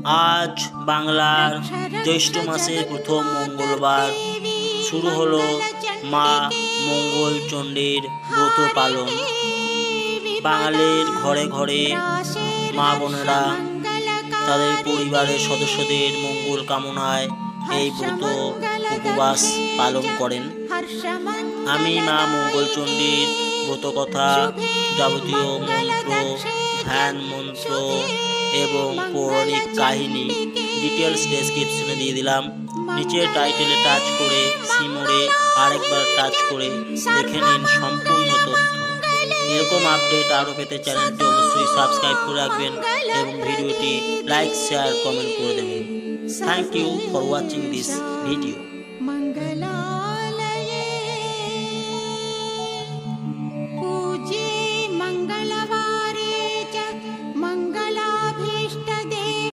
আজ বাংলার জ্যৈষ্ঠ মাসের প্রথম মঙ্গলবার শুরু হলো মা মঙ্গলচণ্ডীর ব্রত পালন। বাঙালির ঘরে ঘরে মা বোনেরা তাদের পরিবারের সদস্যদের মঙ্গল কামনায় এই ব্রত উপবাস পালন করেন। আমি মা মঙ্গলচণ্ডীর ব্রত কথা, যাবতীয় মন্ত্র, ধ্যান মন্ত্র এবং পৌরাণিক কাহিনী ডিটেলস ডেসক্রিপশনে দিয়ে দিলাম। নিচের টাইটেলে টাচ করে সিমোরে আরেকবার টাচ করে দেখে নিন সম্পূর্ণ তথ্য। এরকম আপডেট আরও পেতে চ্যানেলটি অবশ্যই সাবস্ক্রাইব করে রাখবেন এবং ভিডিওটি লাইক, শেয়ার, কমেন্ট করে দেবেন। Thank you for watching this video.